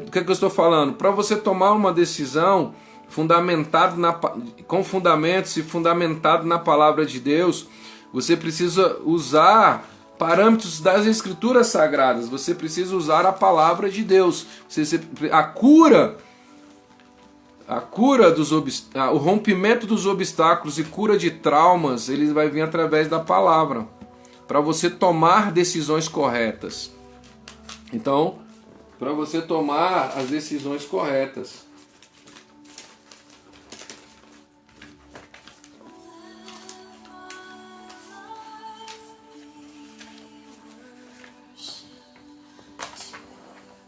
do que eu estou falando? Para você tomar uma decisão com fundamentos e fundamentado na palavra de Deus, você precisa usar parâmetros das Escrituras Sagradas. Você precisa usar a palavra de Deus. A cura o rompimento dos obstáculos e cura de traumas, ele vai vir através da palavra, para você tomar decisões corretas. Então, para você tomar as decisões corretas.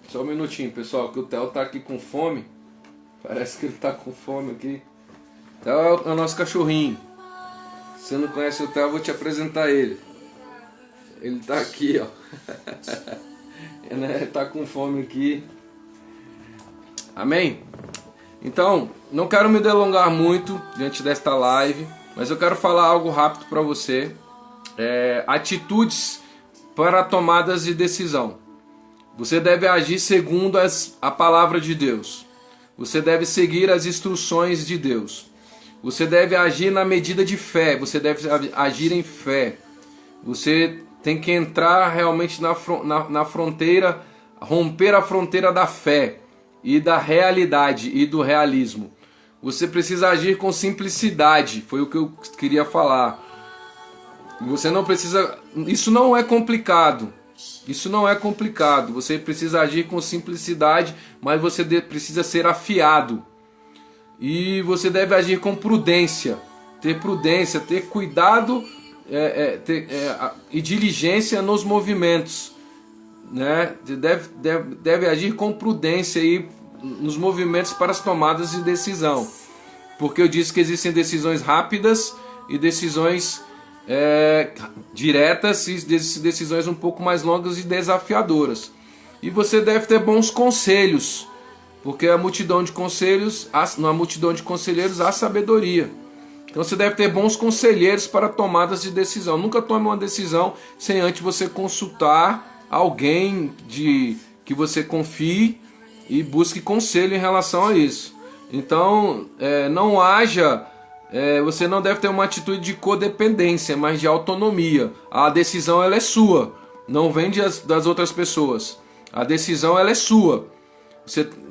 Só um minutinho, pessoal, que o Theo tá aqui com fome. Parece que ele tá com fome aqui. Theo é o nosso cachorrinho. Se você não conhece o Theo, eu vou te apresentar ele. Ele tá aqui, ó. Ele tá com fome aqui. Amém? Então, não quero me delongar muito diante desta live, mas eu quero falar algo rápido para você. Atitudes para tomadas de decisão. Você deve agir segundo a palavra de Deus. Você deve seguir as instruções de Deus. Você deve agir na medida de fé. Você deve agir em fé. Você tem que entrar realmente na fronteira, romper a fronteira da fé e da realidade e do realismo. Você precisa agir com simplicidade. Foi o que eu queria falar. Você não precisa... Isso não é complicado. Isso não é complicado, você precisa agir com simplicidade, mas você precisa ser afiado. E você deve agir com prudência, ter cuidado e diligência nos movimentos, né? Deve agir com prudência aí nos movimentos para as tomadas de decisão. Porque eu disse que existem decisões rápidas e decisões diretas e decisões um pouco mais longas e desafiadoras. E você deve ter bons conselhos, porque na multidão de conselheiros há sabedoria. Então você deve ter bons conselheiros para tomadas de decisão. Nunca tome uma decisão sem antes você consultar alguém que você confie e busque conselho em relação a isso. Então você não deve ter uma atitude de codependência, mas de autonomia. A decisão ela é sua, não vem das outras pessoas. A decisão ela é sua,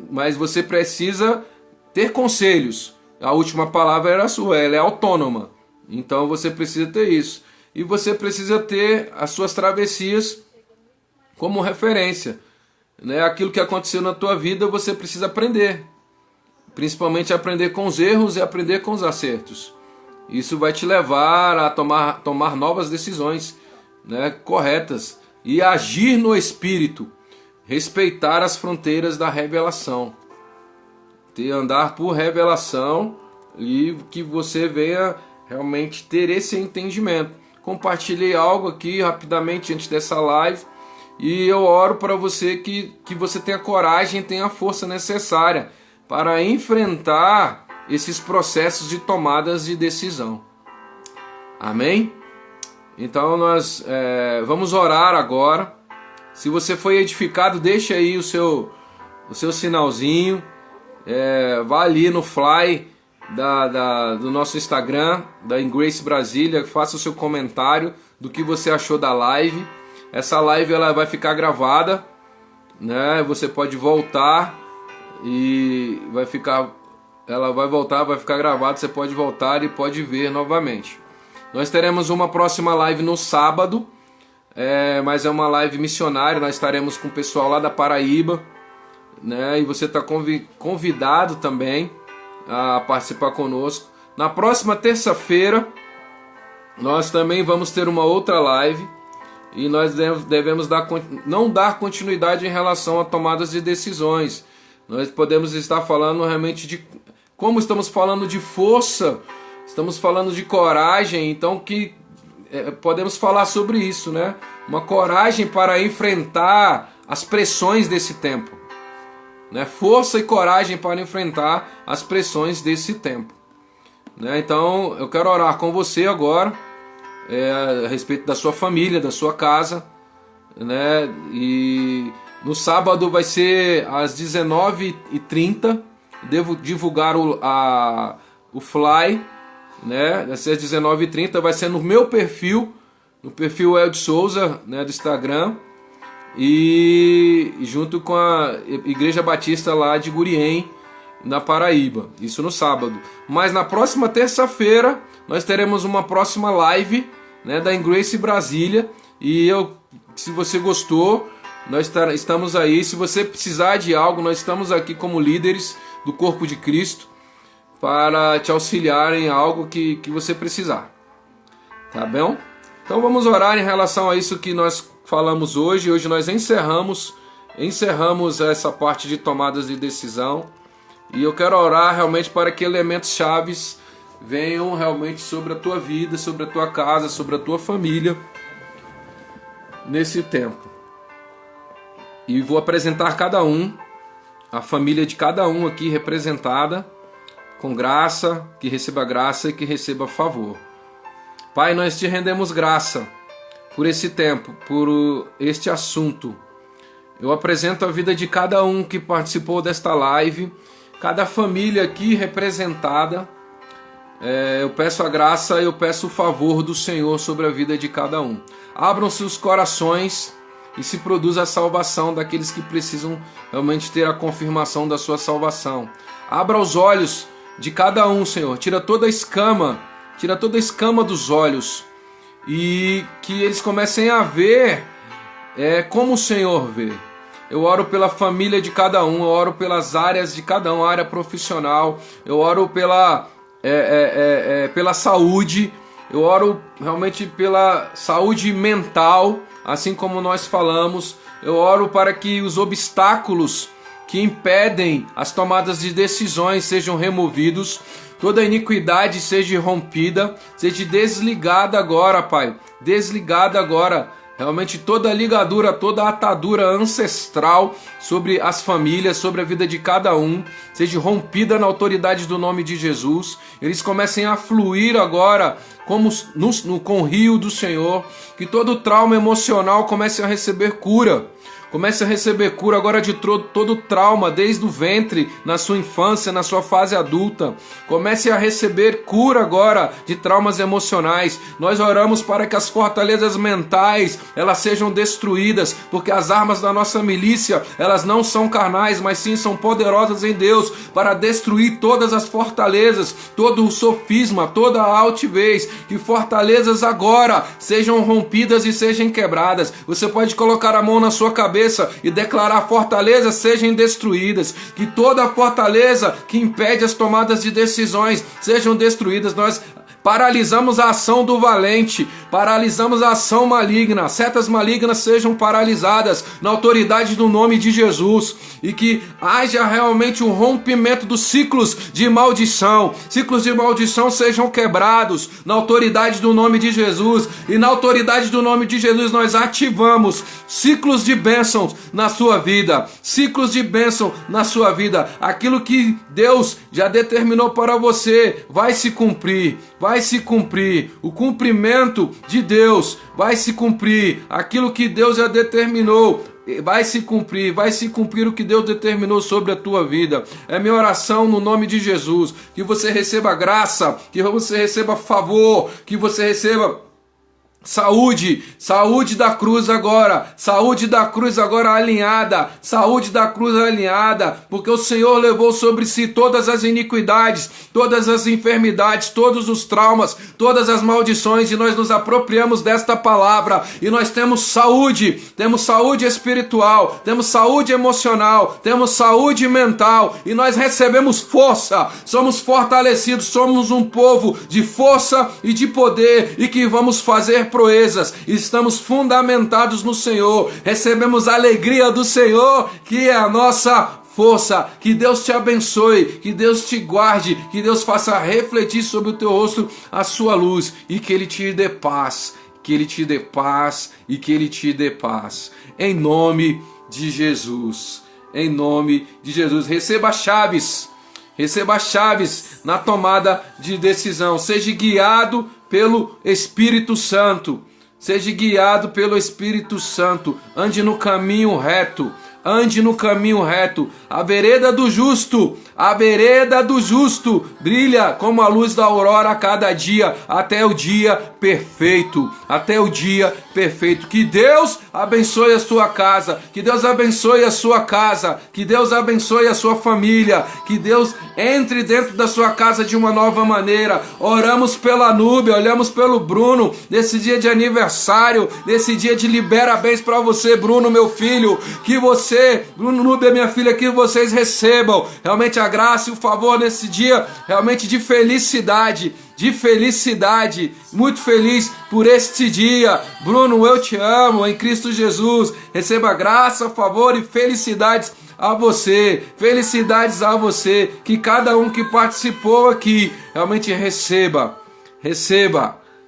mas você precisa ter conselhos. A última palavra era sua, ela é autônoma. Então você precisa ter isso. E você precisa ter as suas travessias como referência, né? Aquilo que aconteceu na tua vida você precisa aprender. Principalmente aprender com os erros e aprender com os acertos. Isso vai te levar a tomar novas decisões, né, corretas. E agir no Espírito. Respeitar as fronteiras da revelação. Andar por revelação e que você venha realmente ter esse entendimento. Compartilhei algo aqui rapidamente antes dessa live. E eu oro para você que você tenha coragem e tenha a força necessária para enfrentar esses processos de tomadas de decisão. Amém? Então nós vamos orar agora. Se você foi edificado, deixa aí o seu o seu sinalzinho, vá ali no Fly do nosso Instagram, da Emgrace Brasília, faça o seu comentário do que você achou da live. Essa live ela vai ficar gravada, né? Você pode voltar e vai ficar gravada, você pode voltar e pode ver novamente. Nós teremos uma próxima live no sábado, mas é uma live missionária, nós estaremos com o pessoal lá da Paraíba, né? E você está convidado também a participar conosco. Na próxima terça-feira nós também vamos ter uma outra live e nós devemos não dar continuidade em relação a tomadas de decisões. Nós podemos estar falando realmente como estamos falando de força, estamos falando de coragem, então podemos falar sobre isso, né? Uma coragem para enfrentar as pressões desse tempo, né? Força e coragem para enfrentar as pressões desse tempo, né? Então eu quero orar com você agora, a respeito da sua família, da sua casa, né? E no sábado vai ser às 19h30, devo divulgar o Fly, né? Vai ser às 19h30, vai ser no meu perfil, no perfil Elde Souza, né, do Instagram, e junto com a Igreja Batista lá de Gurien, na Paraíba, isso no sábado. Mas na próxima terça-feira nós teremos uma próxima live, né, da Emgrace Brasília, e se você gostou, nós estamos aí. Se você precisar de algo, nós estamos aqui como líderes do corpo de Cristo para te auxiliar em algo que você precisar, tá bom? Então vamos orar em relação a isso que nós falamos hoje. Hoje nós encerramos essa parte de tomadas de decisão, e eu quero orar realmente para que elementos chaves venham realmente sobre a tua vida, sobre a tua casa, sobre a tua família nesse tempo. E vou apresentar cada um, a família de cada um aqui representada, com graça, que receba graça e que receba favor. Pai, nós te rendemos graça por esse tempo, por este assunto. Eu apresento a vida de cada um que participou desta live, cada família aqui representada. Eu peço a graça, eu peço o favor do Senhor sobre a vida de cada um. Abram-se os corações e se produza a salvação daqueles que precisam realmente ter a confirmação da sua salvação. Abra os olhos de cada um, Senhor. Tira toda a escama dos olhos, e que eles comecem a ver como o Senhor vê. Eu oro pela família de cada um, eu oro pelas áreas de cada um, área profissional, eu oro pela saúde, eu oro realmente pela saúde mental, assim como nós falamos. Eu oro para que os obstáculos que impedem as tomadas de decisões sejam removidos, toda iniquidade seja rompida, seja desligada agora, Pai, desligada agora. Realmente toda ligadura, toda atadura ancestral sobre as famílias, sobre a vida de cada um, seja rompida na autoridade do nome de Jesus. Eles comecem a fluir agora como com o rio do Senhor. Que todo trauma emocional comece a receber cura. Comece a receber cura agora de todo trauma, desde o ventre, na sua infância, na sua fase adulta. Comece a receber cura agora de traumas emocionais. Nós oramos para que as fortalezas mentais, elas sejam destruídas, porque as armas da nossa milícia, elas não são carnais, mas sim são poderosas em Deus, para destruir todas as fortalezas, todo o sofisma, toda a altivez. Que fortalezas agora sejam rompidas e sejam quebradas. Você pode colocar a mão na sua cabeça e declarar: fortalezas sejam destruídas, que toda fortaleza que impede as tomadas de decisões sejam destruídas. Nós paralisamos a ação do valente, paralisamos a ação maligna, setas malignas sejam paralisadas na autoridade do nome de Jesus, e que haja realmente um rompimento dos ciclos de maldição sejam quebrados na autoridade do nome de Jesus, e na autoridade do nome de Jesus nós ativamos ciclos de bênçãos na sua vida, ciclos de bênção na sua vida. Aquilo que Deus já determinou para você vai se cumprir, o cumprimento de Deus vai se cumprir, aquilo que Deus já determinou vai se cumprir o que Deus determinou sobre a tua vida. É minha oração no nome de Jesus, que você receba graça, que você receba favor, que você receba saúde da cruz agora, saúde da cruz agora alinhada, saúde da cruz alinhada, porque o Senhor levou sobre si todas as iniquidades, todas as enfermidades, todos os traumas, todas as maldições, e nós nos apropriamos desta palavra, e nós temos saúde espiritual, temos saúde emocional, temos saúde mental, e nós recebemos força, somos fortalecidos, somos um povo de força e de poder, e que vamos fazer proezas, estamos fundamentados no Senhor, recebemos a alegria do Senhor, que é a nossa força. Que Deus te abençoe, que Deus te guarde, que Deus faça refletir sobre o teu rosto a sua luz, e que Ele te dê paz, que Ele te dê paz, e que Ele te dê paz, em nome de Jesus, em nome de Jesus. Receba chaves na tomada de decisão, seja guiado pelo Espírito Santo, seja guiado pelo Espírito Santo, ande no caminho reto, a vereda do justo brilha como a luz da aurora a cada dia, até o dia perfeito, que Deus abençoe a sua casa, que Deus abençoe a sua casa, que Deus abençoe a sua família, que Deus entre dentro da sua casa de uma nova maneira. Oramos pela Núbia, olhamos pelo Bruno, nesse dia de aniversário, nesse dia de libera bens para você, Bruno, meu filho, que você, Bruno, Núbia, minha filha, que vocês recebam realmente a graça e o favor nesse dia, realmente de felicidade, muito feliz por este dia. Bruno, eu te amo em Cristo Jesus, receba graça, favor e felicidades a você, que cada um que participou aqui realmente receba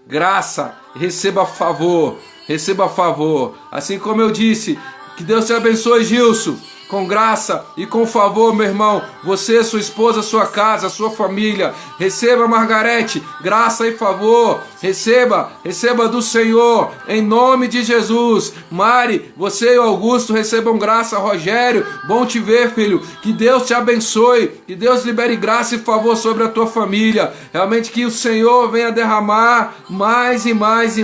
graça, receba favor, assim como eu disse. Que Deus te abençoe, Gilson, com graça e com favor, meu irmão, você, sua esposa, sua casa, sua família. Receba, Margarete, graça e favor, receba do Senhor, em nome de Jesus. Mari, você e o Augusto recebam graça. Rogério, bom te ver, filho, que Deus te abençoe, que Deus libere graça e favor sobre a tua família, realmente que o Senhor venha derramar mais e mais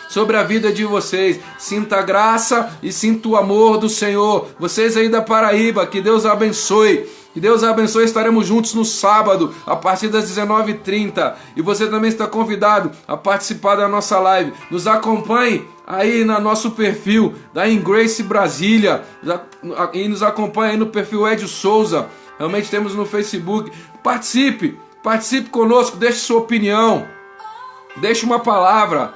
sobre a vida de vocês. Sinta a graça e sinta o amor do Senhor. Vocês aí da Paraíba, que Deus abençoe. Que Deus abençoe, estaremos juntos no sábado, a partir das 19h30. E você também está convidado a participar da nossa live. Nos acompanhe aí no nosso perfil da Grace Brasília. E nos acompanhe aí no perfil Edio Souza. Realmente temos no Facebook. Participe conosco, deixe sua opinião. Deixe uma palavra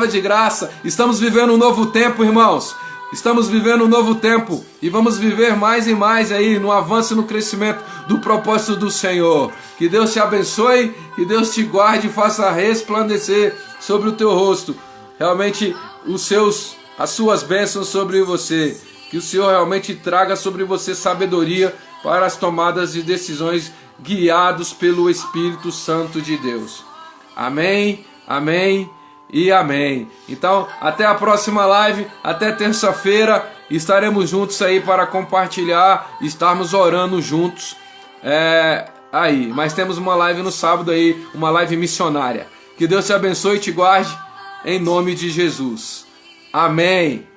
de graça. Estamos vivendo um novo tempo, irmãos. Estamos vivendo um novo tempo e vamos viver mais e mais aí no avanço e no crescimento do propósito do Senhor. Que Deus te abençoe, que Deus te guarde e faça resplandecer sobre o teu rosto realmente as suas bênçãos sobre você. Que o Senhor realmente traga sobre você sabedoria para as tomadas de decisões, guiados pelo Espírito Santo de Deus. Amém, amém e amém. Então, até a próxima live, até terça-feira, estaremos juntos aí para compartilhar, estarmos orando juntos aí. Mas temos uma live no sábado aí, uma live missionária. Que Deus te abençoe e te guarde, em nome de Jesus. Amém.